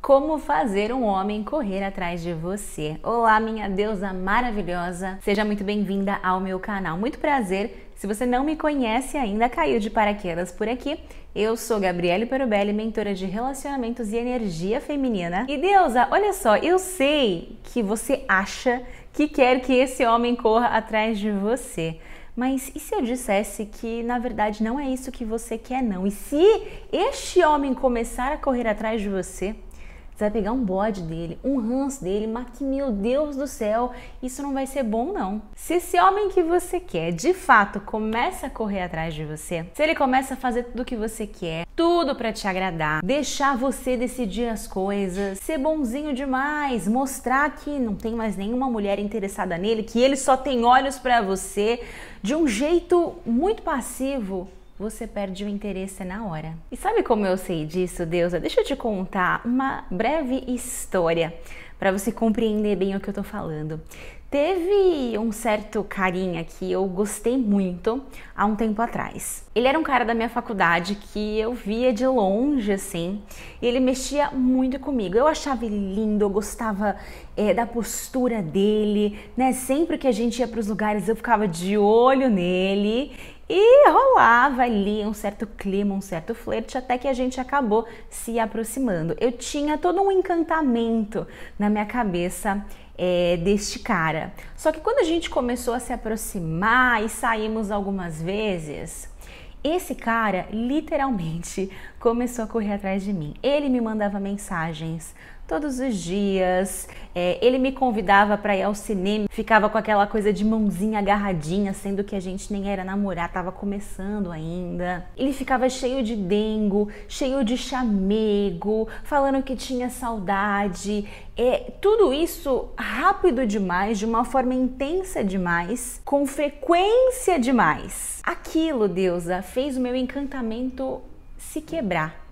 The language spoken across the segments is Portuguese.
Como fazer um homem correr atrás de você? Olá, minha deusa maravilhosa! Seja muito bem-vinda ao meu canal. Muito prazer! Se você não me conhece ainda, caiu de paraquedas por aqui. Eu sou Gabriele Perubelli, mentora de relacionamentos e energia feminina. E deusa, olha só, eu sei que você acha que quer que esse homem corra atrás de você. Mas e se eu dissesse que na verdade não é isso que você quer não? E se este homem começar a correr atrás de você, você vai pegar um bode dele, um ranço dele, mas que, meu Deus do céu, isso não vai ser bom não. Se esse homem que você quer, de fato, começa a correr atrás de você, se ele começa a fazer tudo o que você quer, tudo pra te agradar, deixar você decidir as coisas, ser bonzinho demais, mostrar que não tem mais nenhuma mulher interessada nele, que ele só tem olhos pra você, de um jeito muito passivo, você perde o interesse na hora. E sabe como eu sei disso, deusa? Deixa eu te contar uma breve história para você compreender bem o que eu tô falando. Teve um certo carinha que eu gostei muito há um tempo atrás. Ele era um cara da minha faculdade que eu via de longe, assim, e ele mexia muito comigo. Eu achava ele lindo, eu gostava da postura dele, né? Sempre que a gente ia para os lugares eu ficava de olho nele. E rolava ali um certo clima, um certo flerte, até que a gente acabou se aproximando. Eu tinha todo um encantamento na minha cabeça deste cara. Só que quando a gente começou a se aproximar e saímos algumas vezes, esse cara literalmente começou a correr atrás de mim. Ele me mandava mensagens todos os dias, ele me convidava para ir ao cinema, ficava com aquela coisa de mãozinha agarradinha, sendo que a gente nem era namorar, tava começando ainda. Ele ficava cheio de dengo, cheio de chamego, falando que tinha saudade, tudo isso rápido demais, de uma forma intensa demais, com frequência demais. Aquilo, deusa, fez o meu encantamento se quebrar.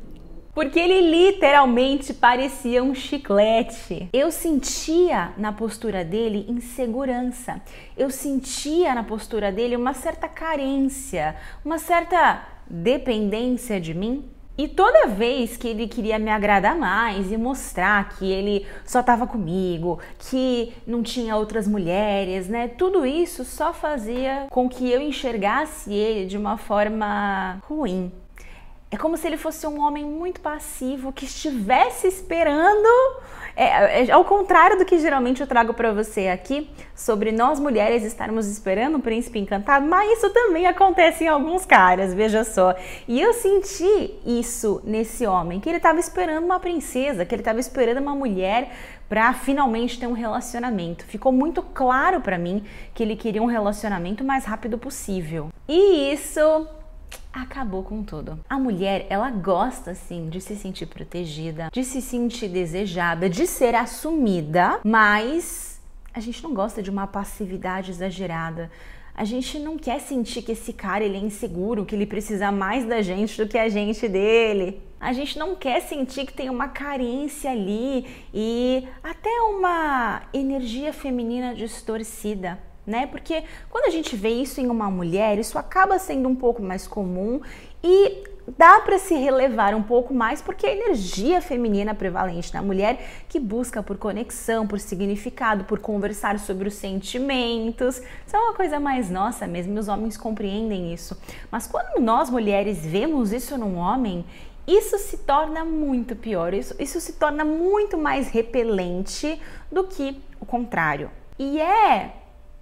Porque ele literalmente parecia um chiclete. Eu sentia na postura dele insegurança. Eu sentia na postura dele uma certa carência, uma certa dependência de mim. E toda vez que ele queria me agradar mais e mostrar que ele só estava comigo, que não tinha outras mulheres, né? Tudo isso só fazia com que eu enxergasse ele de uma forma ruim. É como se ele fosse um homem muito passivo que estivesse esperando, ao contrário do que geralmente eu trago para você aqui, sobre nós mulheres estarmos esperando um príncipe encantado, mas isso também acontece em alguns caras, veja só. E eu senti isso nesse homem, que ele estava esperando uma princesa, que ele estava esperando uma mulher para finalmente ter um relacionamento. Ficou muito claro para mim que ele queria um relacionamento o mais rápido possível. E isso acabou com tudo. A mulher, ela gosta sim de se sentir protegida, de se sentir desejada, de ser assumida, mas a gente não gosta de uma passividade exagerada. A gente não quer sentir que esse cara ele é inseguro, que ele precisa mais da gente do que a gente dele. A gente não quer sentir que tem uma carência ali e até uma energia feminina distorcida, né? Porque quando a gente vê isso em uma mulher, isso acaba sendo um pouco mais comum e dá para se relevar um pouco mais porque a energia feminina prevalente na mulher que busca por conexão, por significado, por conversar sobre os sentimentos, isso é uma coisa mais nossa mesmo, os homens compreendem isso. Mas quando nós mulheres vemos isso num homem, isso se torna muito pior, isso se torna muito mais repelente do que o contrário. E é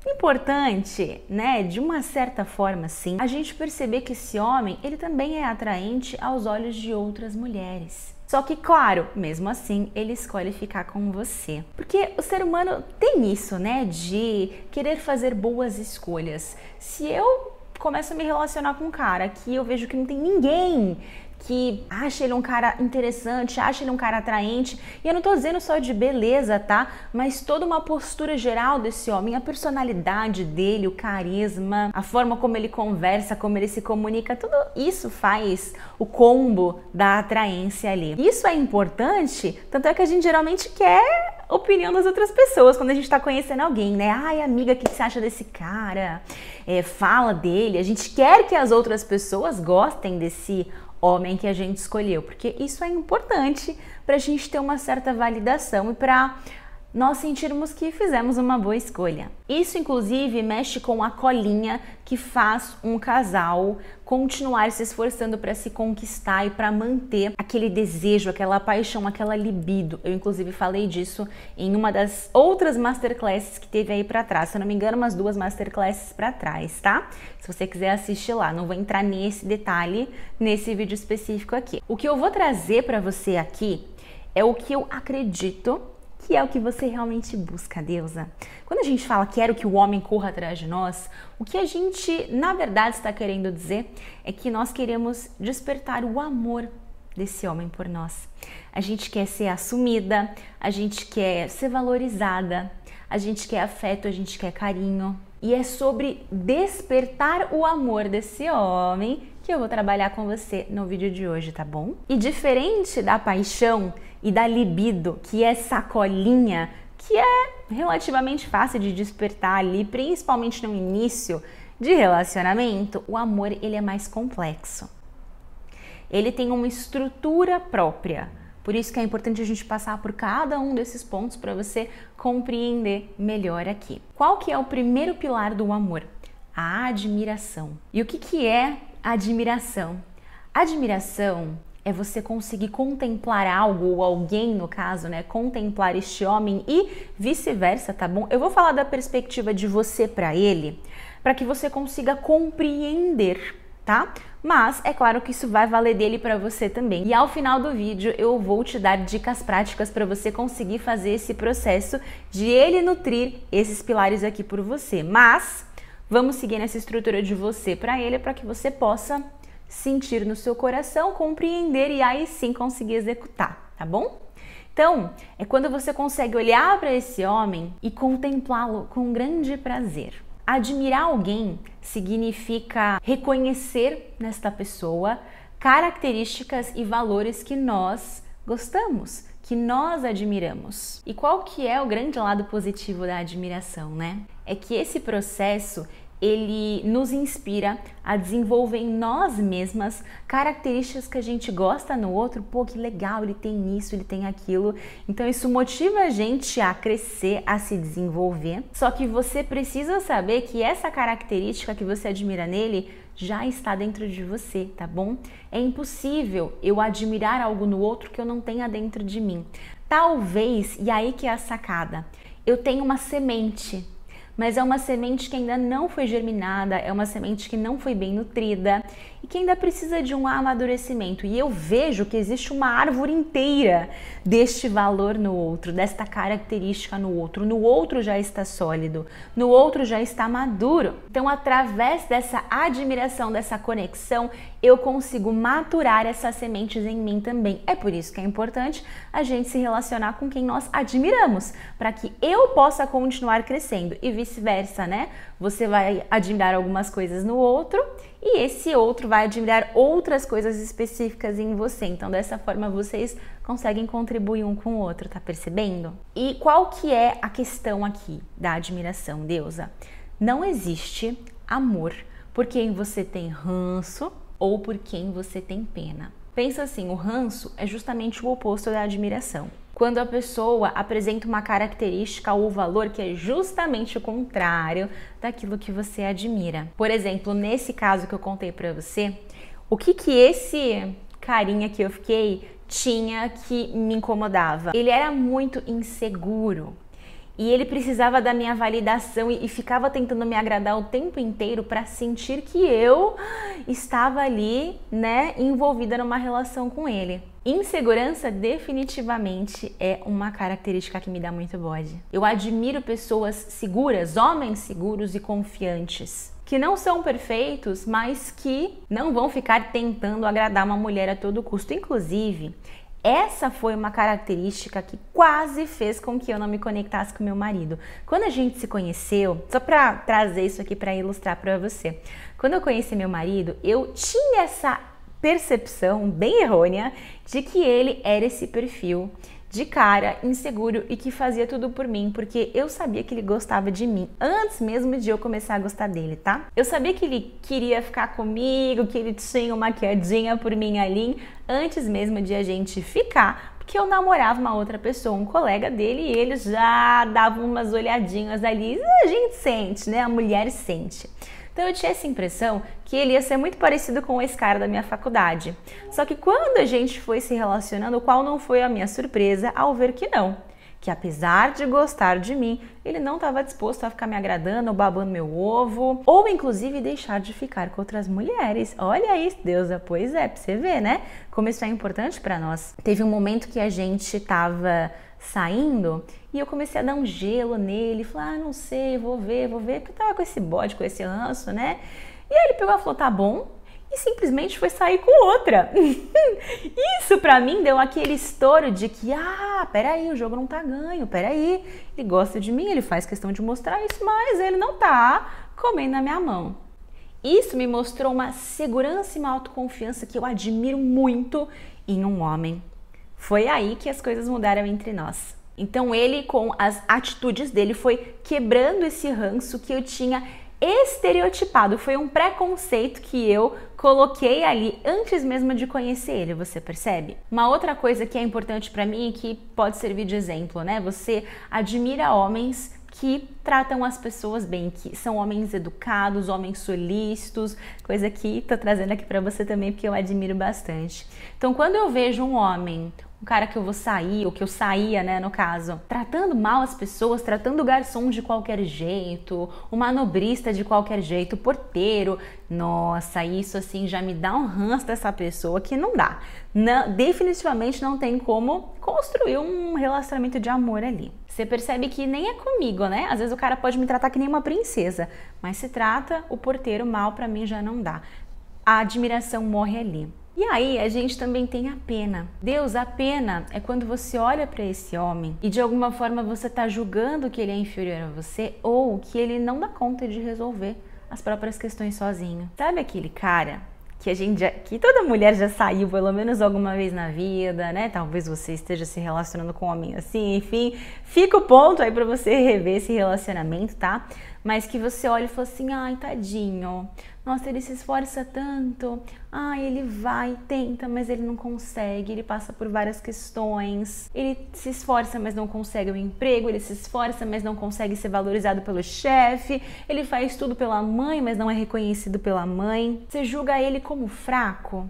importante, né, de uma certa forma sim, a gente perceber que esse homem, ele também é atraente aos olhos de outras mulheres. Só que, claro, mesmo assim, ele escolhe ficar com você. Porque o ser humano tem isso, né, de querer fazer boas escolhas. Se eu começo a me relacionar com um cara que eu vejo que não tem ninguém que acha ele um cara interessante, acha ele um cara atraente, e eu não tô dizendo só de beleza, tá? Mas toda uma postura geral desse homem, a personalidade dele, o carisma, a forma como ele conversa, como ele se comunica, tudo isso faz o combo da atraência ali. Isso é importante, tanto é que a gente geralmente quer a opinião das outras pessoas quando a gente tá conhecendo alguém, né? Ai, amiga, o que você acha desse cara? Fala dele. A gente quer que as outras pessoas gostem desse homem que a gente escolheu, porque isso é importante para a gente ter uma certa validação e para nós sentirmos que fizemos uma boa escolha. Isso, inclusive, mexe com a colinha que faz um casal continuar se esforçando para se conquistar e para manter aquele desejo, aquela paixão, aquela libido. Eu, inclusive, falei disso em uma das outras masterclasses que teve aí para trás. Se eu não me engano, umas 2 masterclasses para trás, tá? Se você quiser assistir lá, não vou entrar nesse detalhe nesse vídeo específico aqui. O que eu vou trazer para você aqui é o que eu acredito que é o que você realmente busca, deusa. Quando a gente fala quero que o homem corra atrás de nós, o que a gente, na verdade, está querendo dizer é que nós queremos despertar o amor desse homem por nós. A gente quer ser assumida, a gente quer ser valorizada, a gente quer afeto, a gente quer carinho. E é sobre despertar o amor desse homem que eu vou trabalhar com você no vídeo de hoje, tá bom? E diferente da paixão e da libido, que é sacolinha, que é relativamente fácil de despertar ali, principalmente no início de relacionamento, o amor ele é mais complexo. Ele tem uma estrutura própria. Por isso que é importante a gente passar por cada um desses pontos para você compreender melhor aqui. Qual que é o primeiro pilar do amor? A admiração. E o que é admiração? Admiração é você conseguir contemplar algo ou alguém, no caso, né? Contemplar este homem e vice-versa, tá bom? Eu vou falar da perspectiva de você para ele, para que você consiga compreender, tá? Mas é claro que isso vai valer dele para você também. E ao final do vídeo eu vou te dar dicas práticas para você conseguir fazer esse processo de ele nutrir esses pilares aqui por você. Mas vamos seguir nessa estrutura de você para ele, para que você possa sentir no seu coração, compreender e aí sim conseguir executar, tá bom? Então, é quando você consegue olhar para esse homem e contemplá-lo com grande prazer. Admirar alguém significa reconhecer nesta pessoa características e valores que nós gostamos, que nós admiramos. E qual que é o grande lado positivo da admiração, né? É que esse processo ele nos inspira a desenvolver em nós mesmas características que a gente gosta no outro. Pô, que legal, ele tem isso, ele tem aquilo. Então isso motiva a gente a crescer, a se desenvolver. Só que você precisa saber que essa característica que você admira nele já está dentro de você, tá bom? É impossível eu admirar algo no outro que eu não tenha dentro de mim. Talvez, e aí que é a sacada, eu tenho uma semente, mas é uma semente que ainda não foi germinada, é uma semente que não foi bem nutrida e que ainda precisa de um amadurecimento. E eu vejo que existe uma árvore inteira deste valor no outro, desta característica no outro. No outro já está sólido, no outro já está maduro. Então, através dessa admiração, dessa conexão, eu consigo maturar essas sementes em mim também. É por isso que é importante a gente se relacionar com quem nós admiramos, para que eu possa continuar crescendo e vice-versa, né? Você vai admirar algumas coisas no outro e esse outro vai admirar outras coisas específicas em você. Então, dessa forma, vocês conseguem contribuir um com o outro, tá percebendo? E qual que é a questão aqui da admiração, deusa? Não existe amor por quem você tem ranço ou por quem você tem pena. Pensa assim, o ranço é justamente o oposto da admiração. Quando a pessoa apresenta uma característica ou valor que é justamente o contrário daquilo que você admira. Por exemplo, nesse caso que eu contei pra você, o que esse carinha que eu fiquei tinha que me incomodava? Ele era muito inseguro. E ele precisava da minha validação e ficava tentando me agradar o tempo inteiro para sentir que eu estava ali, né, envolvida numa relação com ele. Insegurança definitivamente é uma característica que me dá muito bode. Eu admiro pessoas seguras, homens seguros e confiantes, que não são perfeitos, mas que não vão ficar tentando agradar uma mulher a todo custo. Inclusive, essa foi uma característica que quase fez com que eu não me conectasse com meu marido. Quando a gente se conheceu, só para trazer isso aqui para ilustrar para você. Quando eu conheci meu marido, eu tinha essa percepção bem errônea de que ele era esse perfil de cara, inseguro e que fazia tudo por mim, porque eu sabia que ele gostava de mim, antes mesmo de eu começar a gostar dele, tá? Eu sabia que ele queria ficar comigo, que ele tinha uma quedinha por mim ali, antes mesmo de a gente ficar, porque eu namorava uma outra pessoa, um colega dele, e ele já dava umas olhadinhas ali, a gente sente, né? A mulher sente. Então eu tinha essa impressão que ele ia ser muito parecido com esse cara da minha faculdade. Só que quando a gente foi se relacionando, qual não foi a minha surpresa ao ver que não. Que apesar de gostar de mim, ele não estava disposto a ficar me agradando ou babando meu ovo, ou inclusive deixar de ficar com outras mulheres. Olha isso, deusa, pois é, pra você ver, né? Como isso é importante pra nós. Teve um momento que a gente tava saindo e eu comecei a dar um gelo nele, falei, não sei, vou ver, porque eu tava com esse bode, com esse ranço, né? E aí ele pegou e falou, tá bom, e simplesmente foi sair com outra. Isso pra mim deu aquele estouro de que, peraí, o jogo não tá ganho, peraí, ele gosta de mim, ele faz questão de mostrar isso, mas ele não tá comendo na minha mão. Isso me mostrou uma segurança e uma autoconfiança que eu admiro muito em um homem. Foi aí que as coisas mudaram entre nós. Então ele, com as atitudes dele, foi quebrando esse ranço que eu tinha estereotipado. Foi um preconceito que eu coloquei ali antes mesmo de conhecer ele, você percebe? Uma outra coisa que é importante pra mim e que pode servir de exemplo, né? Você admira homens que tratam as pessoas bem, que são homens educados, homens solícitos, coisa que tô trazendo aqui pra você também porque eu admiro bastante. Então quando eu vejo um homem, um cara que eu vou sair, ou que eu saía, né, no caso, tratando mal as pessoas, tratando o garçom de qualquer jeito, o manobrista de qualquer jeito, o porteiro, nossa, isso assim já me dá um ranço dessa pessoa que não dá. Não, definitivamente não tem como construir um relacionamento de amor ali. Você percebe que nem é comigo, né? Às vezes o cara pode me tratar que nem uma princesa, mas se trata o porteiro mal, pra mim já não dá. A admiração morre ali. E aí a gente também tem a pena. Deus, a pena é quando você olha para esse homem e de alguma forma você tá julgando que ele é inferior a você ou que ele não dá conta de resolver as próprias questões sozinho. Sabe aquele cara que toda mulher já saiu pelo menos alguma vez na vida, né? Talvez você esteja se relacionando com um homem assim, enfim, fica o ponto aí para você rever esse relacionamento, tá? Mas que você olha e fala assim, ai, tadinho, nossa, ele se esforça tanto, ele vai, tenta, mas ele não consegue, ele passa por várias questões, ele se esforça, mas não consegue um emprego, ele se esforça, mas não consegue ser valorizado pelo chefe, ele faz tudo pela mãe, mas não é reconhecido pela mãe. Você julga ele como fraco?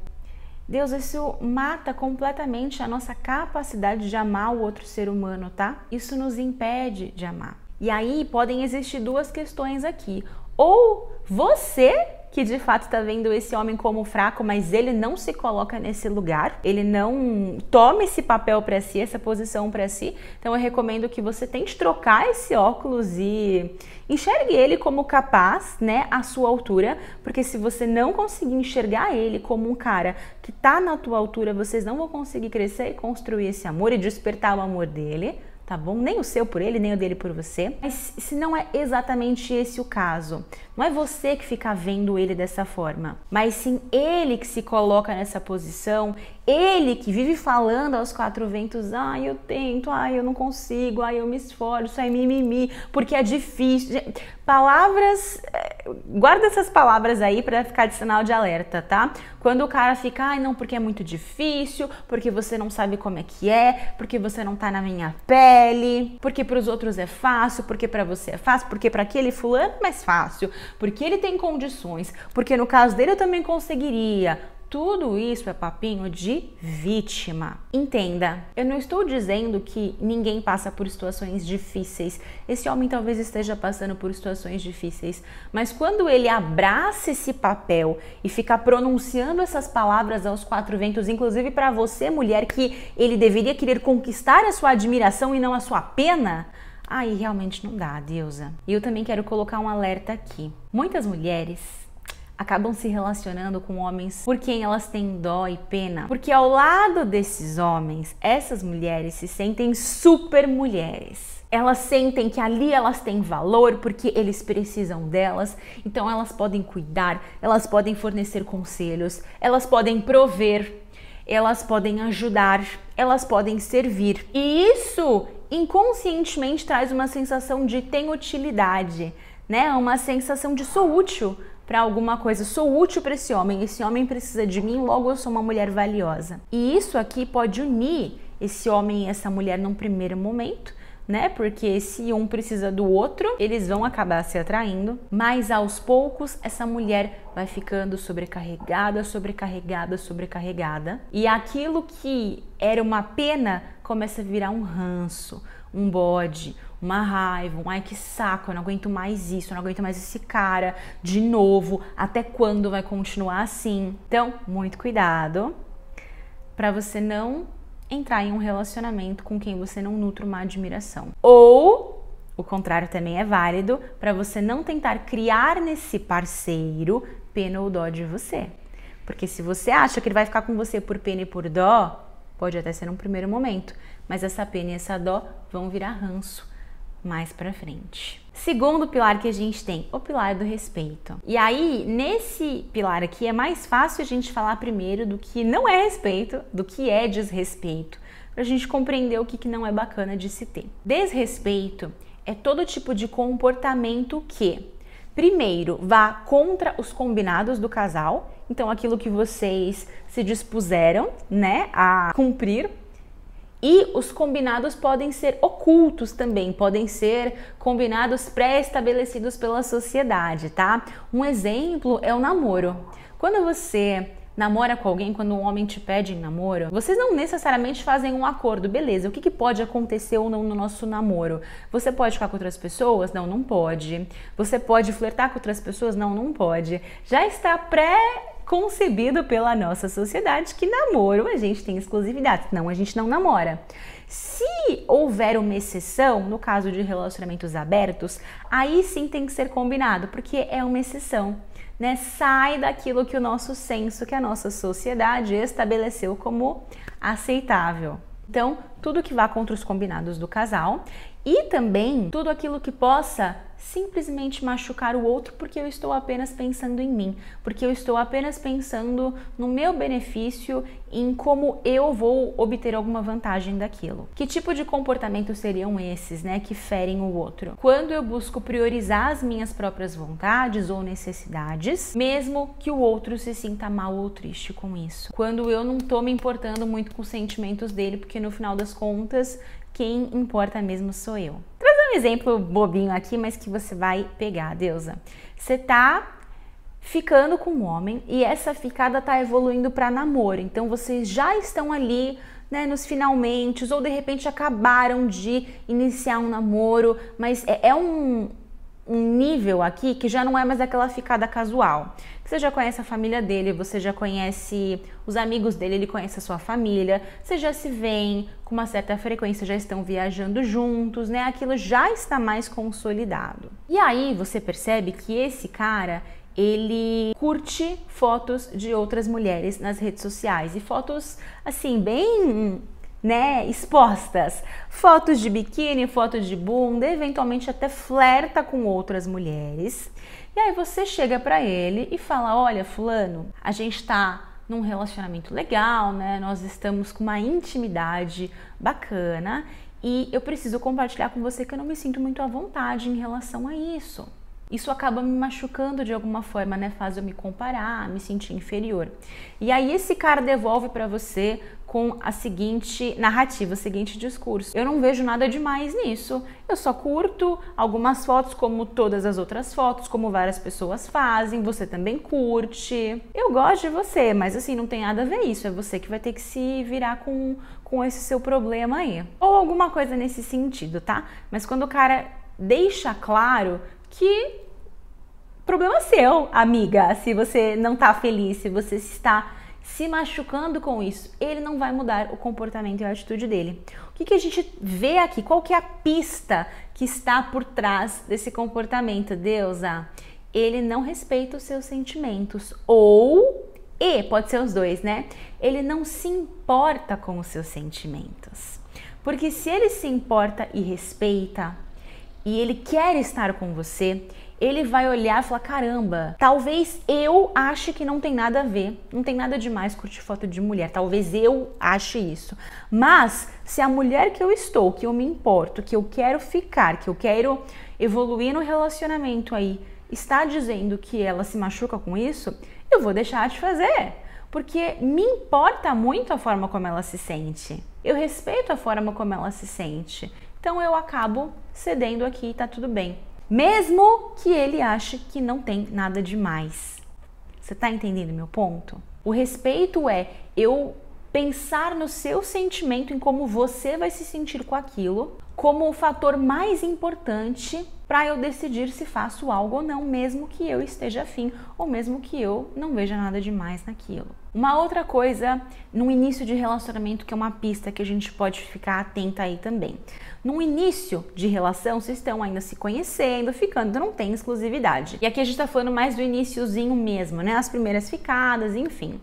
Deus, isso mata completamente a nossa capacidade de amar o outro ser humano, tá? Isso nos impede de amar. E aí podem existir duas questões aqui. Ou você que de fato está vendo esse homem como fraco, mas ele não se coloca nesse lugar, ele não toma esse papel para si, essa posição para si. Então eu recomendo que você tente trocar esse óculos e enxergue ele como capaz, né, à sua altura, porque se você não conseguir enxergar ele como um cara que tá na tua altura, vocês não vão conseguir crescer e construir esse amor e despertar o amor dele. Tá bom? Nem o seu por ele, nem o dele por você. Mas se não é exatamente esse o caso, não é você que fica vendo ele dessa forma, mas sim ele que se coloca nessa posição, ele que vive falando aos quatro ventos, eu tento, eu não consigo, eu me esforço, mimimi, porque é difícil. Palavras, guarda essas palavras aí para ficar de sinal de alerta, tá? Quando o cara fica, não, porque é muito difícil, porque você não sabe como é que é, porque você não tá na minha pele, porque pros outros é fácil, porque pra você é fácil, porque pra aquele fulano é mais fácil, porque ele tem condições, porque no caso dele eu também conseguiria. Tudo isso é papinho de vítima. Entenda, eu não estou dizendo que ninguém passa por situações difíceis. Esse homem talvez esteja passando por situações difíceis, mas quando ele abraça esse papel e fica pronunciando essas palavras aos quatro ventos, inclusive para você, mulher, que ele deveria querer conquistar a sua admiração e não a sua pena, aí realmente não dá, deusa. E eu também quero colocar um alerta aqui. Muitas mulheres acabam se relacionando com homens por quem elas têm dó e pena, porque ao lado desses homens, essas mulheres se sentem super mulheres. Elas sentem que ali elas têm valor porque eles precisam delas, então elas podem cuidar, elas podem fornecer conselhos, elas podem prover. elas podem ajudar, elas podem servir. E isso inconscientemente traz uma sensação de tem utilidade, né? Uma sensação de sou útil para alguma coisa, sou útil para esse homem precisa de mim, logo eu sou uma mulher valiosa. E isso aqui pode unir esse homem e essa mulher num primeiro momento, né? Porque se um precisa do outro, eles vão acabar se atraindo, mas aos poucos essa mulher vai ficando sobrecarregada, e aquilo que era uma pena começa a virar um ranço, um bode, uma raiva, um ai que saco, eu não aguento mais isso, eu não aguento mais esse cara de novo, até quando vai continuar assim? Então, muito cuidado para você não entrar em um relacionamento com quem você não nutre uma admiração. Ou, o contrário também é válido, para você não tentar criar nesse parceiro pena ou dó de você. Porque se você acha que ele vai ficar com você por pena e por dó, pode até ser num primeiro momento, mas essa pena e essa dó vão virar ranço mais pra frente. Segundo pilar que a gente tem, o pilar do respeito. E aí, nesse pilar aqui, é mais fácil a gente falar primeiro do que não é respeito, do que é desrespeito, pra gente compreender o que não é bacana de se ter. Desrespeito é todo tipo de comportamento que, primeiro, vá contra os combinados do casal, então aquilo que vocês se dispuseram, né, a cumprir. E os combinados podem ser ocultos também, podem ser combinados pré-estabelecidos pela sociedade, tá? Um exemplo é o namoro. Quando você namora com alguém, quando um homem te pede em namoro, vocês não necessariamente fazem um acordo, beleza, o que pode acontecer ou não no nosso namoro? Você pode ficar com outras pessoas? Não, não pode. Você pode flertar com outras pessoas? Não, não pode. Já está concebido pela nossa sociedade que namoro a gente tem exclusividade, não, a gente não namora. Se houver uma exceção, no caso de relacionamentos abertos, aí sim tem que ser combinado, porque é uma exceção, né? Sai daquilo que o nosso senso, que a nossa sociedade estabeleceu como aceitável. Então, tudo que vá contra os combinados do casal e também tudo aquilo que possa simplesmente machucar o outro porque eu estou apenas pensando em mim, porque eu estou apenas pensando no meu benefício, em como eu vou obter alguma vantagem daquilo. Que tipo de comportamento seriam esses, né, que ferem o outro? Quando eu busco priorizar as minhas próprias vontades ou necessidades, mesmo que o outro se sinta mal ou triste com isso. Quando eu não tô me importando muito com os sentimentos dele, porque no final das contas, quem importa mesmo sou eu. Trazer um exemplo bobinho aqui, mas que você vai pegar, deusa. Você tá ficando com um homem e essa ficada tá evoluindo para namoro. Então vocês já estão ali, né, nos finalmente, ou de repente acabaram de iniciar um namoro, mas é um nível aqui que já não é mais aquela ficada casual. Você já conhece a família dele, você já conhece os amigos dele, ele conhece a sua família, você já se veem com uma certa frequência, já estão viajando juntos, né? Aquilo já está mais consolidado. E aí você percebe que esse cara, ele curte fotos de outras mulheres nas redes sociais e fotos assim bem, né, expostas, fotos de biquíni, fotos de bunda, eventualmente até flerta com outras mulheres. E aí você chega pra ele e fala: olha, fulano, a gente tá num relacionamento legal, né? Nós estamos com uma intimidade bacana e eu preciso compartilhar com você que eu não me sinto muito à vontade em relação a isso. Isso acaba me machucando de alguma forma, né? Faz eu me comparar, me sentir inferior. E aí esse cara devolve pra você com a seguinte narrativa, o seguinte discurso: eu não vejo nada demais nisso, eu só curto algumas fotos como todas as outras fotos, como várias pessoas fazem, você também curte, eu gosto de você, mas assim, não tem nada a ver isso, é você que vai ter que se virar com esse seu problema aí. Ou alguma coisa nesse sentido, tá? Mas quando o cara deixa claro que problema seu, amiga, se você não tá feliz, se você está se machucando com isso, ele não vai mudar o comportamento e a atitude dele. O que a gente vê aqui? Qual que é a pista que está por trás desse comportamento, deusa? Ele não respeita os seus sentimentos, pode ser os dois, né? Ele não se importa com os seus sentimentos. Porque se ele se importa e respeita, e ele quer estar com você, ele vai olhar e falar, caramba, talvez eu ache que não tem nada a ver, não tem nada demais curtir foto de mulher, talvez eu ache isso. Mas se a mulher que eu estou, que eu me importo, que eu quero ficar, que eu quero evoluir no relacionamento aí, está dizendo que ela se machuca com isso, eu vou deixar de fazer. Porque me importa muito a forma como ela se sente. Eu respeito a forma como ela se sente. Então eu acabo cedendo aqui e tá tudo bem. Mesmo que ele ache que não tem nada demais. Você tá entendendo meu ponto? O respeito é eu pensar no seu sentimento, em como você vai se sentir com aquilo, como o fator mais importante para eu decidir se faço algo ou não, mesmo que eu esteja afim ou mesmo que eu não veja nada demais naquilo. Uma outra coisa no início de relacionamento, que é uma pista que a gente pode ficar atenta aí também. No início de relação, vocês estão ainda se conhecendo, ficando, não tem exclusividade. E aqui a gente tá falando mais do iniciozinho mesmo, né? As primeiras ficadas, enfim.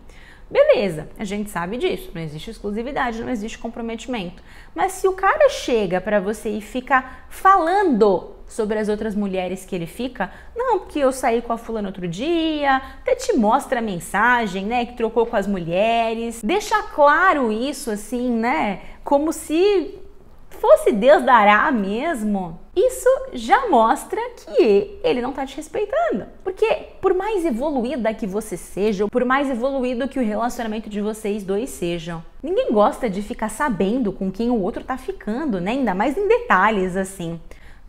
Beleza, a gente sabe disso, não existe exclusividade, não existe comprometimento. Mas se o cara chega pra você e fica falando sobre as outras mulheres que ele fica, não, porque eu saí com a fulana outro dia, até te mostra a mensagem, né, que trocou com as mulheres, deixa claro isso assim, né, como se fosse Deus dará mesmo, isso já mostra que ele não tá te respeitando. Porque por mais evoluída que você seja, ou por mais evoluído que o relacionamento de vocês dois sejam, ninguém gosta de ficar sabendo com quem o outro tá ficando, né? Ainda mais em detalhes assim.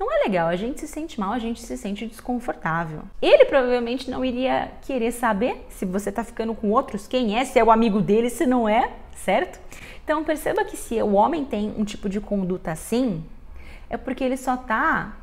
Não é legal, a gente se sente mal, a gente se sente desconfortável. Ele provavelmente não iria querer saber se você tá ficando com outros, quem é, se é o amigo dele, se não é, certo? Então perceba que se o homem tem um tipo de conduta assim, é porque ele só tá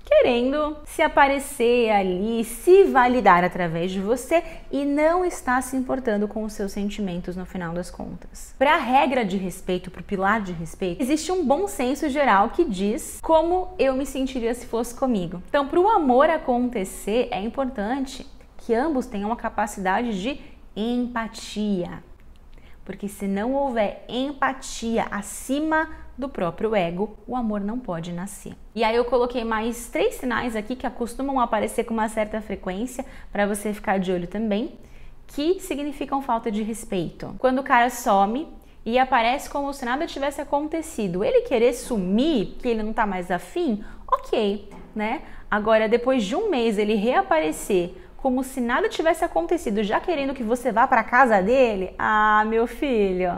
querendo se aparecer ali, se validar através de você e não está se importando com os seus sentimentos no final das contas. Para a regra de respeito, para o pilar de respeito, existe um bom senso geral que diz como eu me sentiria se fosse comigo. Então, para o amor acontecer, é importante que ambos tenham uma capacidade de empatia. Porque se não houver empatia acima do próprio ego, o amor não pode nascer. E aí eu coloquei mais 3 sinais aqui que costumam aparecer com uma certa frequência para você ficar de olho também, que significam falta de respeito. Quando o cara some e aparece como se nada tivesse acontecido, ele querer sumir, que ele não tá mais afim, ok, né? Agora, depois de um mês ele reaparecer como se nada tivesse acontecido, já querendo que você vá para casa dele, ah, meu filho,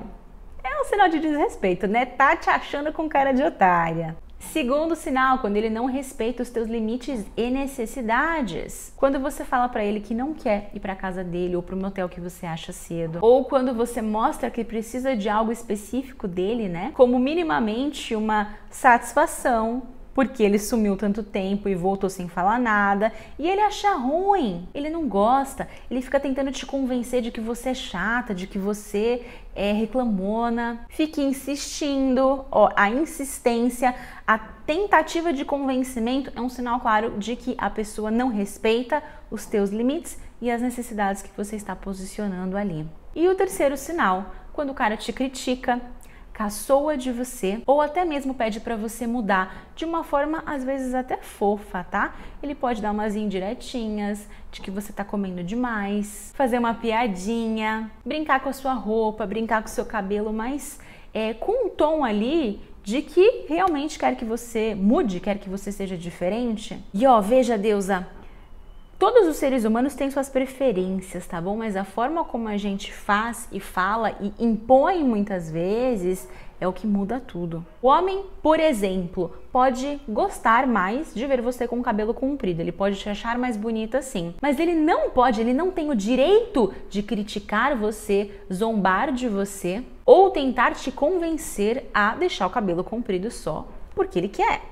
é um sinal de desrespeito, né? Tá te achando com cara de otária. Segundo sinal, quando ele não respeita os teus limites e necessidades. Quando você fala para ele que não quer ir para casa dele ou para um motel que você acha cedo. Ou quando você mostra que precisa de algo específico dele, né? Como minimamente uma satisfação, porque ele sumiu tanto tempo e voltou sem falar nada, e ele acha ruim, ele não gosta, ele fica tentando te convencer de que você é chata, de que você é reclamona, fique insistindo, ó, a insistência, a tentativa de convencimento é um sinal claro de que a pessoa não respeita os teus limites e as necessidades que você está posicionando ali. E o terceiro sinal, quando o cara te critica, caçoa de você ou até mesmo pede para você mudar de uma forma às vezes até fofa, tá? Ele pode dar umas indiretinhas de que você tá comendo demais, fazer uma piadinha, brincar com a sua roupa, brincar com o seu cabelo, mas com um tom ali de que realmente quer que você mude, quer que você seja diferente. E ó, veja, deusa, todos os seres humanos têm suas preferências, tá bom? Mas a forma como a gente faz e fala e impõe muitas vezes é o que muda tudo. O homem, por exemplo, pode gostar mais de ver você com o cabelo comprido, ele pode te achar mais bonita assim, mas ele não tem o direito de criticar você, zombar de você ou tentar te convencer a deixar o cabelo comprido só porque ele quer.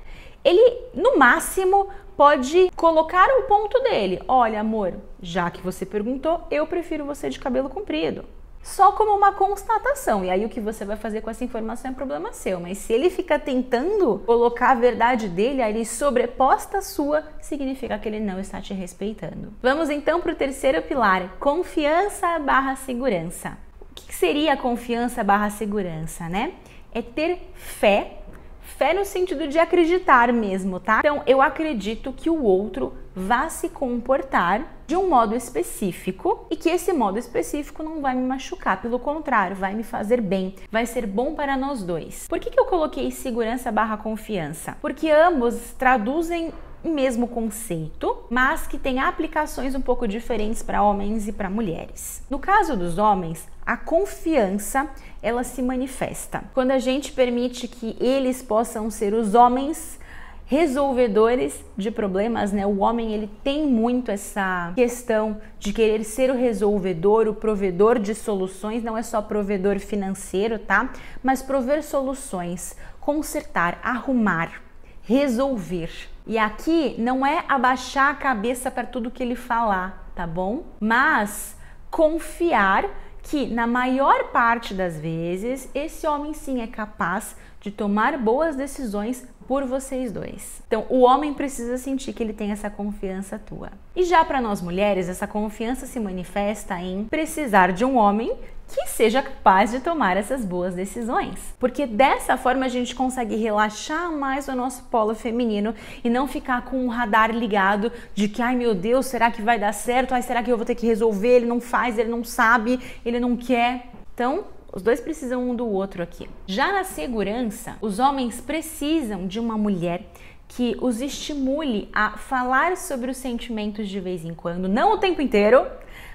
Ele, no máximo, pode colocar um ponto dele. Olha, amor, já que você perguntou, eu prefiro você de cabelo comprido. Só como uma constatação. E aí o que você vai fazer com essa informação é problema seu. Mas se ele fica tentando colocar a verdade dele ali sobreposta à sua, significa que ele não está te respeitando. Vamos então para o terceiro pilar, confiança/segurança. O que seria confiança/segurança, né? É ter fé, Fé no sentido de acreditar mesmo, tá? Então, eu acredito que o outro vá se comportar de um modo específico e que esse modo específico não vai me machucar, pelo contrário, vai me fazer bem, vai ser bom para nós dois. Por que eu coloquei segurança / confiança? Porque ambos traduzem o mesmo conceito, mas que tem aplicações um pouco diferentes para homens e para mulheres. No caso dos homens, a confiança, ela se manifesta quando a gente permite que eles possam ser os homens resolvedores de problemas, né? O homem, ele tem muito essa questão de querer ser o resolvedor, o provedor de soluções, não é só provedor financeiro, tá? Mas prover soluções, consertar, arrumar, resolver. E aqui não é abaixar a cabeça para tudo que ele falar, tá bom? Mas confiar que na maior parte das vezes esse homem sim é capaz de tomar boas decisões por vocês dois. Então, o homem precisa sentir que ele tem essa confiança tua. E já para nós mulheres, essa confiança se manifesta em precisar de um homem que seja capaz de tomar essas boas decisões. Porque dessa forma a gente consegue relaxar mais o nosso polo feminino e não ficar com um radar ligado de que, ai meu Deus, será que vai dar certo? Ai, será que eu vou ter que resolver? Ele não faz, ele não sabe, ele não quer. Então, os dois precisam um do outro aqui. Já na segurança, os homens precisam de uma mulher que os estimule a falar sobre os sentimentos de vez em quando, não o tempo inteiro,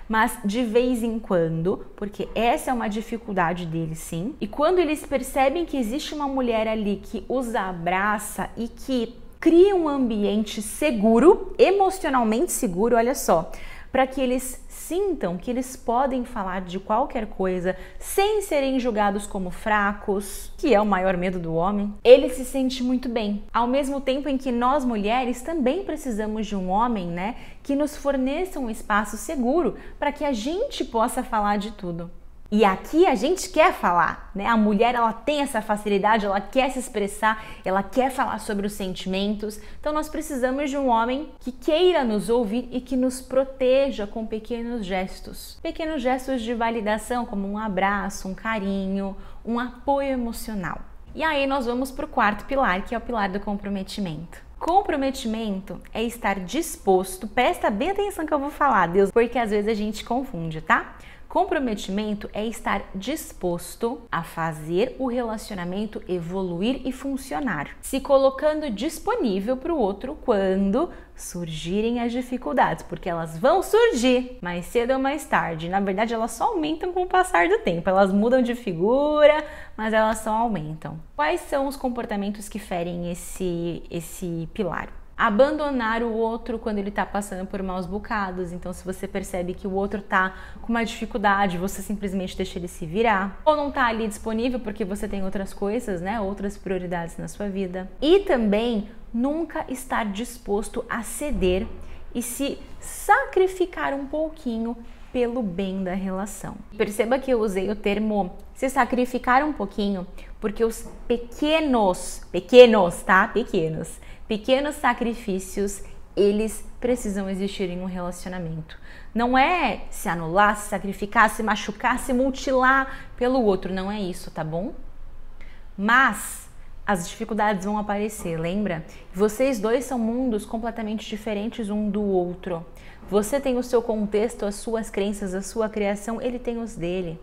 mas de vez em quando, porque essa é uma dificuldade deles, sim. E quando eles percebem que existe uma mulher ali que os abraça e que cria um ambiente seguro, emocionalmente seguro, olha só, para que eles sintam que eles podem falar de qualquer coisa sem serem julgados como fracos, que é o maior medo do homem, ele se sente muito bem. Ao mesmo tempo em que nós mulheres também precisamos de um homem, né, que nos forneça um espaço seguro para que a gente possa falar de tudo. E aqui a gente quer falar, né? A mulher, ela tem essa facilidade, ela quer se expressar, ela quer falar sobre os sentimentos. Então nós precisamos de um homem que queira nos ouvir e que nos proteja com pequenos gestos. Pequenos gestos de validação, como um abraço, um carinho, um apoio emocional. E aí nós vamos para o quarto pilar, que é o pilar do comprometimento. Comprometimento é estar disposto, presta bem atenção que eu vou falar, Deus, porque às vezes a gente confunde, tá? Comprometimento é estar disposto a fazer o relacionamento evoluir e funcionar, se colocando disponível para o outro quando surgirem as dificuldades, porque elas vão surgir mais cedo ou mais tarde. Na verdade, elas só aumentam com o passar do tempo, elas mudam de figura, mas elas só aumentam. Quais são os comportamentos que ferem esse pilar? Abandonar o outro quando ele está passando por maus bocados. Então, se você percebe que o outro está com uma dificuldade, você simplesmente deixa ele se virar. Ou não está ali disponível porque você tem outras coisas, né? Outras prioridades na sua vida. E também nunca estar disposto a ceder e se sacrificar um pouquinho pelo bem da relação. Perceba que eu usei o termo se sacrificar um pouquinho, porque os pequenos sacrifícios, eles precisam existir em um relacionamento. Não é se anular, se sacrificar, se machucar, se mutilar pelo outro, não é isso, tá bom? Mas as dificuldades vão aparecer, lembra? Vocês dois são mundos completamente diferentes um do outro. Você tem o seu contexto, as suas crenças, a sua criação, ele tem os dele.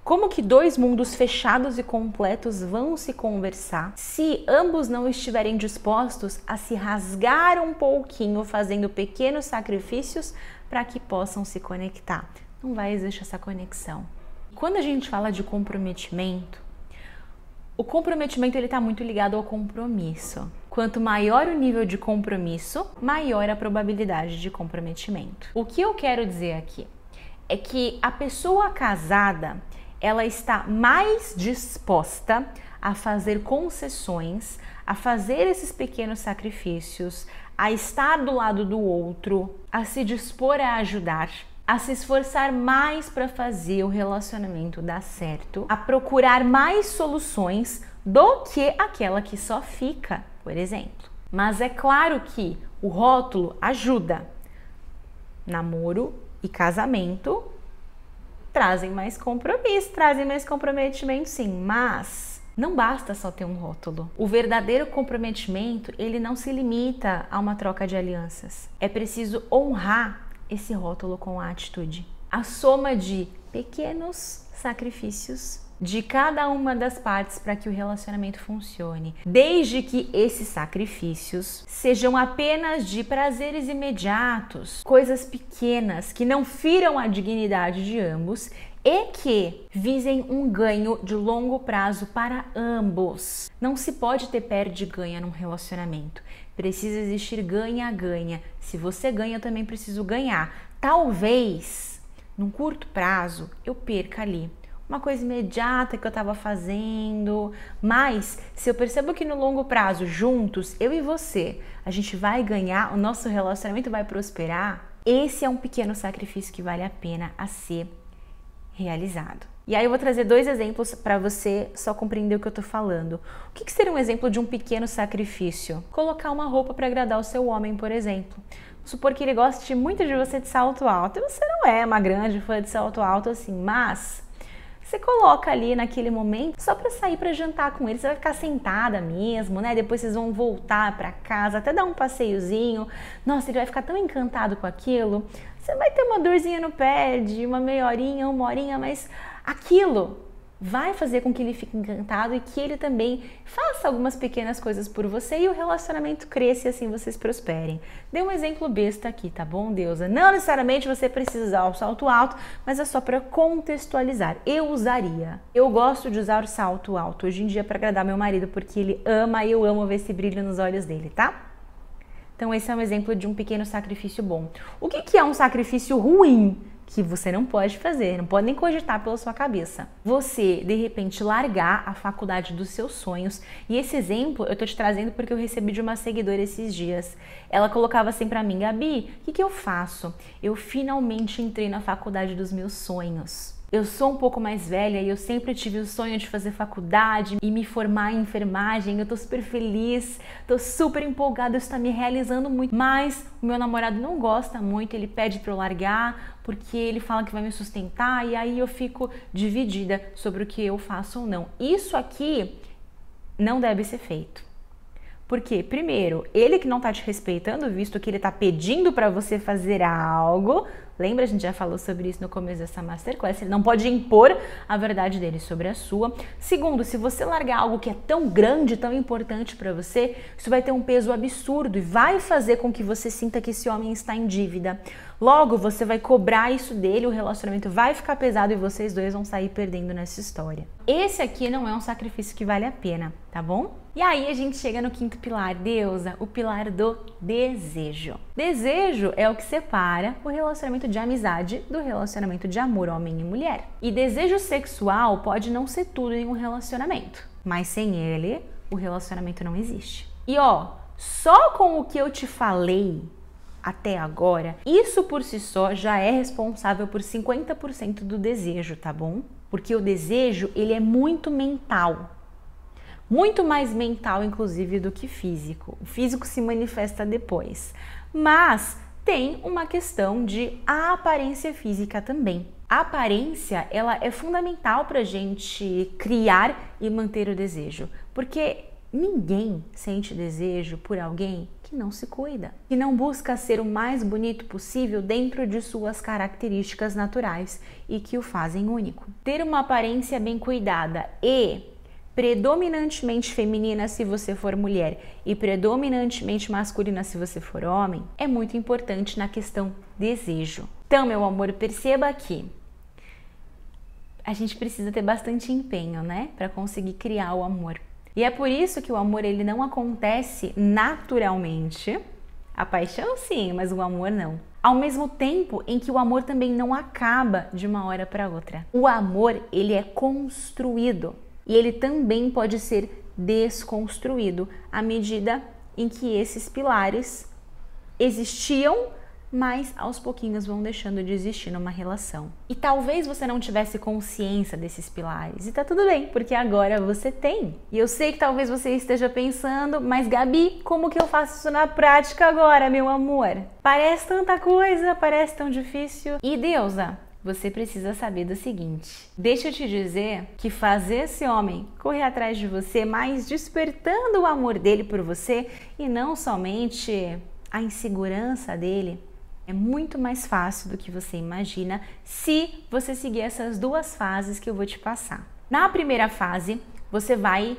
Como que dois mundos fechados e completos vão se conversar se ambos não estiverem dispostos a se rasgar um pouquinho, fazendo pequenos sacrifícios para que possam se conectar? Não vai existir essa conexão. Quando a gente fala de comprometimento, o comprometimento ele está muito ligado ao compromisso. Quanto maior o nível de compromisso, maior a probabilidade de comprometimento. O que eu quero dizer aqui é que a pessoa casada, ela está mais disposta a fazer concessões, a fazer esses pequenos sacrifícios, a estar do lado do outro, a se dispor a ajudar, a se esforçar mais para fazer o relacionamento dar certo, a procurar mais soluções do que aquela que só fica, por exemplo. Mas é claro que o rótulo ajuda. Namoro e casamento trazem mais compromisso, trazem mais comprometimento sim, mas Não basta só ter um rótulo. O verdadeiro comprometimento, ele não se limita a uma troca de alianças. É preciso honrar esse rótulo com a atitude. A soma de pequenos sacrifícios de cada uma das partes para que o relacionamento funcione, desde que esses sacrifícios sejam apenas de prazeres imediatos, coisas pequenas que não firam a dignidade de ambos e que visem um ganho de longo prazo para ambos. Não se pode ter perde-ganha num relacionamento. Precisa existir ganha-ganha. Se você ganha, eu também preciso ganhar. Talvez, num curto prazo, eu perca ali uma coisa imediata que eu estava fazendo, mas se eu percebo que no longo prazo, juntos, eu e você, a gente vai ganhar, o nosso relacionamento vai prosperar, esse é um pequeno sacrifício que vale a pena a ser realizado. E aí eu vou trazer 2 exemplos para você só compreender o que eu tô falando. O que seria um exemplo de um pequeno sacrifício? Colocar uma roupa para agradar o seu homem, por exemplo. Vamos supor que ele goste muito de você de salto alto, e você não é uma grande fã de salto alto assim, mas você coloca ali naquele momento só para sair para jantar com ele, você vai ficar sentada mesmo, né? Depois vocês vão voltar para casa, até dar um passeiozinho. Nossa, ele vai ficar tão encantado com aquilo. Você vai ter uma dorzinha no pé de uma meia horinha, 1 horinha, mas aquilo vai fazer com que ele fique encantado e que ele também faça algumas pequenas coisas por você e o relacionamento cresça e assim vocês prosperem. Dei um exemplo besta aqui, tá bom, deusa? Não necessariamente você precisa usar o salto alto, mas é só para contextualizar. Eu usaria. Eu gosto de usar o salto alto hoje em dia para agradar meu marido, porque ele ama e eu amo ver esse brilho nos olhos dele, tá? Então esse é um exemplo de um pequeno sacrifício bom. O que é um sacrifício ruim? Que você não pode fazer, não pode nem cogitar pela sua cabeça. Você, de repente, largar a faculdade dos seus sonhos. E esse exemplo eu tô te trazendo porque eu recebi de uma seguidora esses dias. Ela colocava assim pra mim: Gabi, o que eu faço? Eu finalmente entrei na faculdade dos meus sonhos. Eu sou um pouco mais velha e eu sempre tive o sonho de fazer faculdade e me formar em enfermagem. Eu tô super feliz, tô super empolgada, isso tá me realizando muito. Mas o meu namorado não gosta muito, ele pede pra eu largar porque ele fala que vai me sustentar e aí eu fico dividida sobre o que eu faço ou não. Isso aqui não deve ser feito. Porque, primeiro, ele que não tá te respeitando, visto que ele tá pedindo pra você fazer algo. Lembra, a gente já falou sobre isso no começo dessa Masterclass, ele não pode impor a verdade dele sobre a sua. Segundo, se você largar algo que é tão grande, tão importante pra você, isso vai ter um peso absurdo e vai fazer com que você sinta que esse homem está em dívida. Logo, você vai cobrar isso dele, o relacionamento vai ficar pesado e vocês dois vão sair perdendo nessa história. Esse aqui não é um sacrifício que vale a pena, tá bom? E aí a gente chega no 5º pilar, deusa, o pilar do desejo. Desejo é o que separa o relacionamento de amizade do relacionamento de amor homem e mulher. E desejo sexual pode não ser tudo em um relacionamento, mas sem ele, o relacionamento não existe. E ó, só com o que eu te falei até agora, isso por si só já é responsável por 50% do desejo, tá bom? Porque o desejo, ele é muito mental. Muito mais mental, inclusive, do que físico. O físico se manifesta depois. Mas tem uma questão de aparência física também. A aparência, ela é fundamental para a gente criar e manter o desejo. Porque ninguém sente desejo por alguém que não se cuida, que não busca ser o mais bonito possível dentro de suas características naturais e que o fazem único. Ter uma aparência bem cuidada e predominantemente feminina se você for mulher e predominantemente masculina se você for homem é muito importante na questão desejo. Então, meu amor, perceba que a gente precisa ter bastante empenho, né, para conseguir criar o amor. E é por isso que o amor, ele não acontece naturalmente. A paixão sim, mas o amor não. Ao mesmo tempo em que o amor também não acaba de uma hora para outra. O amor, ele é construído e ele também pode ser desconstruído à medida em que esses pilares existiam, mas aos pouquinhos vão deixando de existir numa relação. E talvez você não tivesse consciência desses pilares, e tá tudo bem, porque agora você tem. E eu sei que talvez você esteja pensando, mas Gabi, como que eu faço isso na prática agora, meu amor? Parece tanta coisa, parece tão difícil. E deusa, você precisa saber do seguinte. Deixa eu te dizer que fazer esse homem correr atrás de você, mas despertando o amor dele por você e não somente a insegurança dele, é muito mais fácil do que você imagina se você seguir essas duas fases que eu vou te passar. Na primeira fase, você vai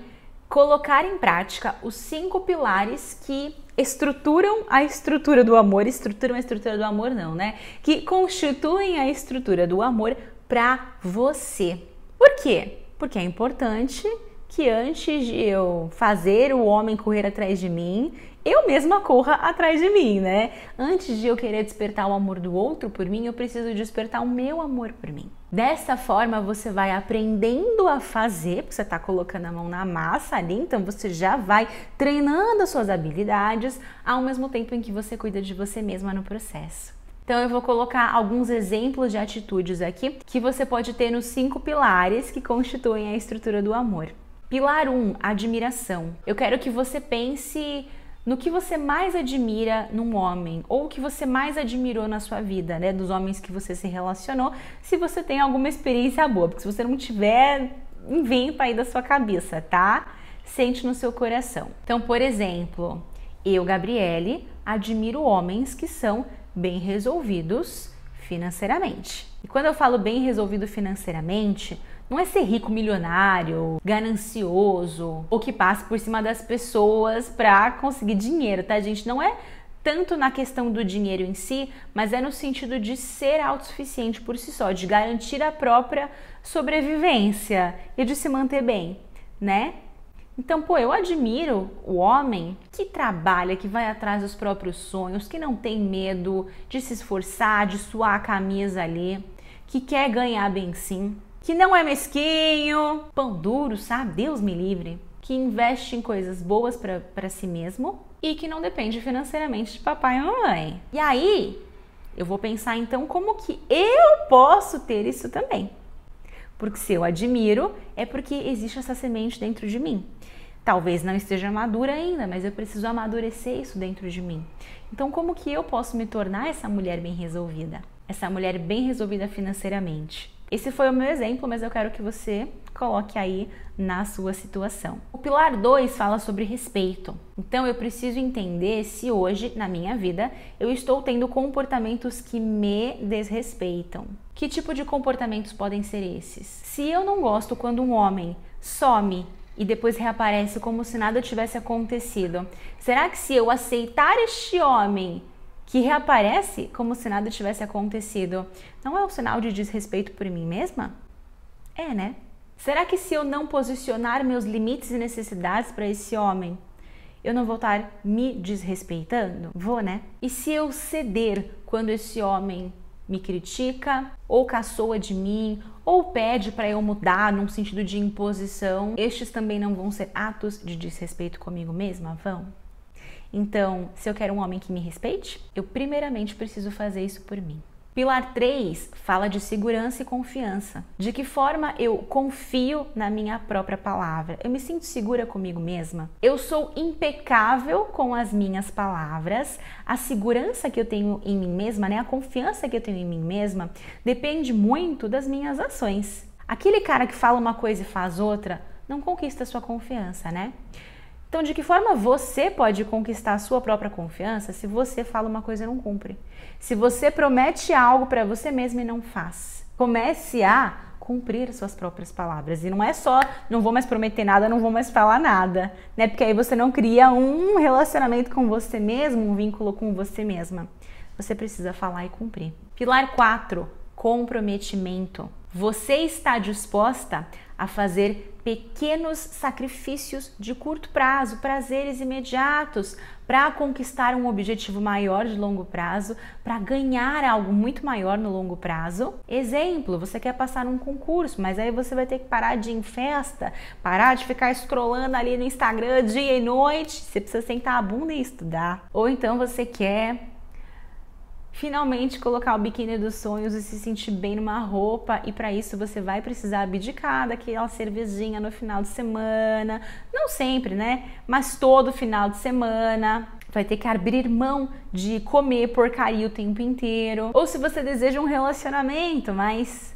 colocar em prática os 5 pilares que estruturam a estrutura do amor, estruturam a estrutura do amor não, né? Que constituem a estrutura do amor para você. Por quê? Porque é importante que antes de eu fazer o homem correr atrás de mim, eu mesma corra atrás de mim, né? Antes de eu querer despertar o amor do outro por mim, eu preciso despertar o meu amor por mim. Dessa forma, você vai aprendendo a fazer, porque você está colocando a mão na massa ali, então você já vai treinando as suas habilidades, ao mesmo tempo em que você cuida de você mesma no processo. Então eu vou colocar alguns exemplos de atitudes aqui que você pode ter nos 5 pilares que constituem a estrutura do amor. Pilar 1, admiração. Eu quero que você pense no que você mais admira num homem, ou o que você mais admirou na sua vida, né? Dos homens que você se relacionou, se você tem alguma experiência boa, porque se você não tiver, inventa aí da sua cabeça, tá? Sente no seu coração. Então, por exemplo, eu, Gabriele, admiro homens que são bem resolvidos financeiramente. E quando eu falo bem resolvido financeiramente, não é ser rico, milionário, ganancioso ou que passe por cima das pessoas para conseguir dinheiro, tá, gente? Não é tanto na questão do dinheiro em si, mas é no sentido de ser autossuficiente por si só, de garantir a própria sobrevivência e de se manter bem, né? Então, pô, eu admiro o homem que trabalha, que vai atrás dos próprios sonhos, que não tem medo de se esforçar, de suar a camisa ali, que quer ganhar bem sim, que não é mesquinho, pão duro, sabe? Deus me livre. Que investe em coisas boas para si mesmo e que não depende financeiramente de papai e mamãe. E aí, eu vou pensar então como que eu posso ter isso também. Porque se eu admiro, é porque existe essa semente dentro de mim. Talvez não esteja madura ainda, mas eu preciso amadurecer isso dentro de mim. Então, como que eu posso me tornar essa mulher bem resolvida? Essa mulher bem resolvida financeiramente? Esse foi o meu exemplo, mas eu quero que você coloque aí na sua situação. O pilar 2 fala sobre respeito. Então, eu preciso entender se hoje, na minha vida, eu estou tendo comportamentos que me desrespeitam. Que tipo de comportamentos podem ser esses? Se eu não gosto quando um homem some e depois reaparece como se nada tivesse acontecido, será que se eu aceitar este homem que reaparece como se nada tivesse acontecido, não é um sinal de desrespeito por mim mesma? É, né? Será que se eu não posicionar meus limites e necessidades para esse homem, eu não vou estar me desrespeitando? Vou, né? E se eu ceder quando esse homem me critica, ou caçoa de mim, ou pede para eu mudar num sentido de imposição, estes também não vão ser atos de desrespeito comigo mesma? Vão? Então, se eu quero um homem que me respeite, eu primeiramente preciso fazer isso por mim. Pilar 3 fala de segurança e confiança. De que forma eu confio na minha própria palavra? Eu me sinto segura comigo mesma? Eu sou impecável com as minhas palavras? A segurança que eu tenho em mim mesma, né? A confiança que eu tenho em mim mesma, depende muito das minhas ações. Aquele cara que fala uma coisa e faz outra, não conquista a sua confiança, né? Então, de que forma você pode conquistar a sua própria confiança se você fala uma coisa e não cumpre? Se você promete algo para você mesmo e não faz? Comece a cumprir suas próprias palavras. E não é só, não vou mais prometer nada, não vou mais falar nada, né? Porque aí você não cria um relacionamento com você mesmo, um vínculo com você mesma. Você precisa falar e cumprir. Pilar 4, comprometimento. Você está disposta a fazer pequenos sacrifícios de curto prazo, prazeres imediatos, para conquistar um objetivo maior de longo prazo, para ganhar algo muito maior no longo prazo. Exemplo, você quer passar num concurso, mas aí você vai ter que parar de ir em festa, parar de ficar scrollando ali no Instagram dia e noite, você precisa sentar a bunda e estudar. Ou então você quer finalmente colocar o biquíni dos sonhos e se sentir bem numa roupa, e para isso você vai precisar abdicar daquela cervejinha no final de semana, não sempre, né? Mas todo final de semana, vai ter que abrir mão de comer porcaria o tempo inteiro. Ou se você deseja um relacionamento, mas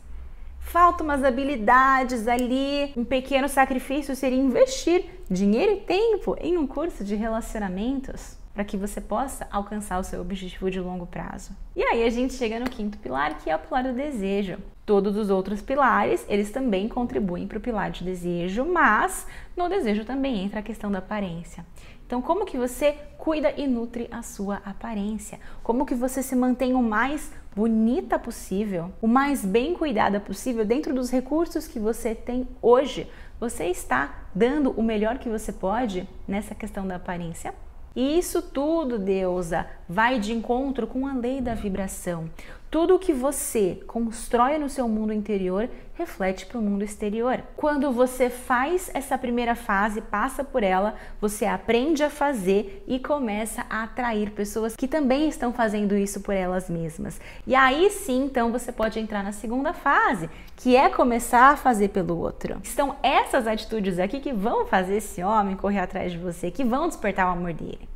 faltam umas habilidades ali, um pequeno sacrifício seria investir dinheiro e tempo em um curso de relacionamentos para que você possa alcançar o seu objetivo de longo prazo. E aí a gente chega no quinto pilar, que é o pilar do desejo. Todos os outros pilares, eles também contribuem para o pilar de desejo, mas no desejo também entra a questão da aparência. Então, como que você cuida e nutre a sua aparência? Como que você se mantém o mais bonita possível, o mais bem cuidada possível dentro dos recursos que você tem hoje? Você está dando o melhor que você pode nessa questão da aparência? E isso tudo, deusa, vai de encontro com a lei da vibração. Tudo que você constrói no seu mundo interior reflete para o mundo exterior. Quando você faz essa primeira fase, passa por ela, você aprende a fazer e começa a atrair pessoas que também estão fazendo isso por elas mesmas. E aí sim, então, você pode entrar na segunda fase, que é começar a fazer pelo outro. São essas atitudes aqui que vão fazer esse homem correr atrás de você, que vão despertar o amor dele.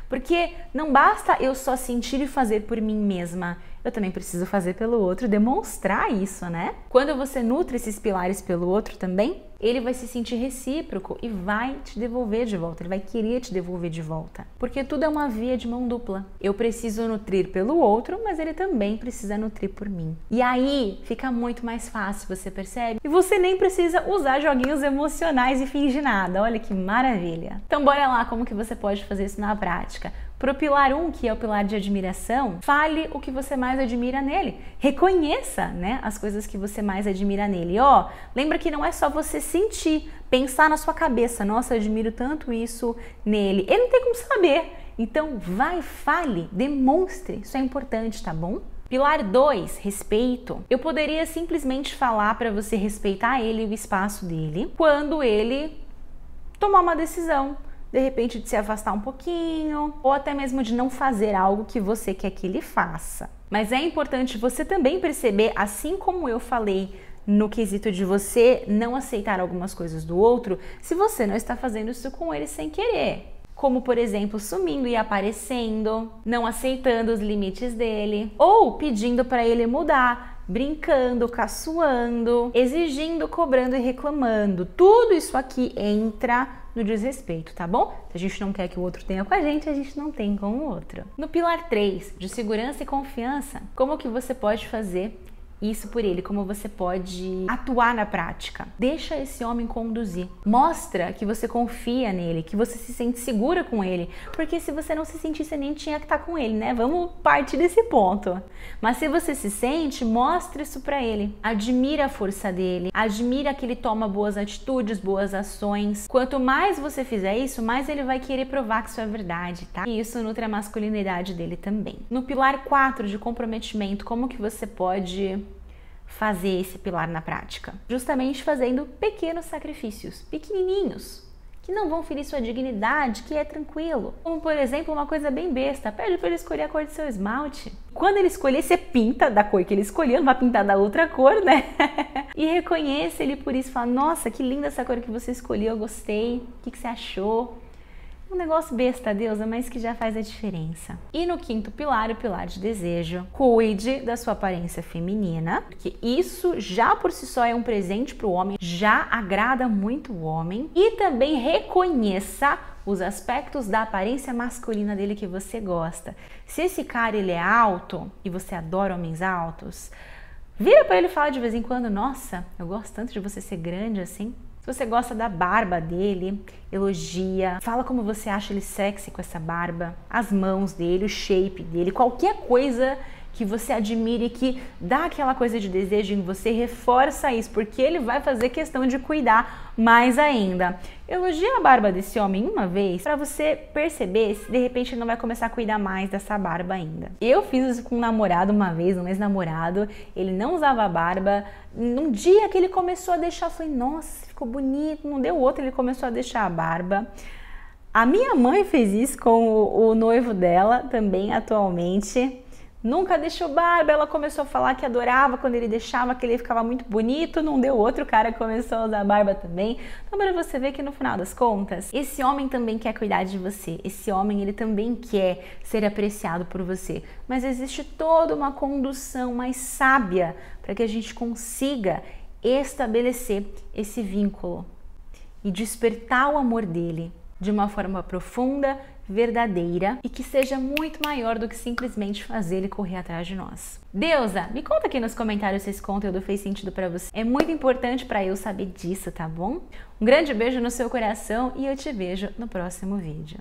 Porque não basta eu só sentir e fazer por mim mesma, eu também preciso fazer pelo outro, demonstrar isso, né? Quando você nutre esses pilares pelo outro também, ele vai se sentir recíproco e vai te devolver de volta, ele vai querer te devolver de volta. Porque tudo é uma via de mão dupla. Eu preciso nutrir pelo outro, mas ele também precisa nutrir por mim. E aí fica muito mais fácil, você percebe? E você nem precisa usar joguinhos emocionais e fingir nada, olha que maravilha! Então bora lá como que você pode fazer isso na prática. Para o pilar 1, que é o pilar de admiração, fale o que você mais admira nele. Reconheça, né, as coisas que você mais admira nele. Lembra que não é só você sentir, pensar na sua cabeça, nossa, eu admiro tanto isso nele. Ele não tem como saber. Então vai, fale, demonstre. Isso é importante, tá bom? Pilar 2, respeito. Eu poderia simplesmente falar para você respeitar ele e o espaço dele quando ele tomar uma decisão. De repente de se afastar um pouquinho, ou até mesmo de não fazer algo que você quer que ele faça. Mas é importante você também perceber, assim como eu falei no quesito de você não aceitar algumas coisas do outro, se você não está fazendo isso com ele sem querer. Como, por exemplo, sumindo e aparecendo, não aceitando os limites dele, ou pedindo para ele mudar, brincando, caçoando, exigindo, cobrando e reclamando. Tudo isso aqui entra no desrespeito, tá bom? Se a gente não quer que o outro tenha com a gente não tem com o outro. No pilar 3, de segurança e confiança, como que você pode fazer isso por ele, como você pode atuar na prática? Deixa esse homem conduzir. Mostra que você confia nele, que você se sente segura com ele. Porque se você não se sentir, você nem tinha que estar com ele, né? Vamos partir desse ponto. Mas se você se sente, mostre isso pra ele. Admira a força dele. Admira que ele toma boas atitudes, boas ações. Quanto mais você fizer isso, mais ele vai querer provar que isso é verdade, tá? E isso nutre a masculinidade dele também. No pilar 4 de comprometimento, como que você pode fazer esse pilar na prática? Justamente fazendo pequenos sacrifícios, pequenininhos, que não vão ferir sua dignidade, que é tranquilo. Como, por exemplo, uma coisa bem besta, pede para ele escolher a cor do seu esmalte. Quando ele escolher, você pinta da cor que ele escolheu, não vai pintar da outra cor, né? E reconheça ele por isso, fala, nossa, que linda essa cor que você escolheu, eu gostei, o que você achou? Um negócio besta, deusa, mas que já faz a diferença. E no quinto pilar, o pilar de desejo, cuide da sua aparência feminina, porque isso já por si só é um presente para o homem, já agrada muito o homem. E também reconheça os aspectos da aparência masculina dele que você gosta. Se esse cara ele é alto e você adora homens altos, vira para ele e fala de vez em quando, nossa, eu gosto tanto de você ser grande assim. Se você gosta da barba dele, elogia, fala como você acha ele sexy com essa barba, as mãos dele, o shape dele, qualquer coisa que você admire, que dá aquela coisa de desejo em você, reforça isso, porque ele vai fazer questão de cuidar mais ainda. Elogia a barba desse homem uma vez, para você perceber se de repente ele não vai começar a cuidar mais dessa barba ainda. Eu fiz isso com um namorado uma vez, um ex-namorado, ele não usava barba, num dia que ele começou a deixar, eu falei, nossa, ficou bonito, não deu outro, ele começou a deixar a barba. A minha mãe fez isso com o noivo dela também atualmente. nunca deixou barba, ela começou a falar que adorava quando ele deixava, que ele ficava muito bonito, não deu, outro cara começou a usar barba também. Então para você ver que no final das contas, esse homem também quer cuidar de você, esse homem ele também quer ser apreciado por você, mas existe toda uma condução mais sábia para que a gente consiga estabelecer esse vínculo e despertar o amor dele de uma forma profunda, verdadeira e que seja muito maior do que simplesmente fazer ele correr atrás de nós. Deusa, me conta aqui nos comentários se esse conteúdo fez sentido para você. É muito importante para eu saber disso, tá bom? Um grande beijo no seu coração e eu te vejo no próximo vídeo.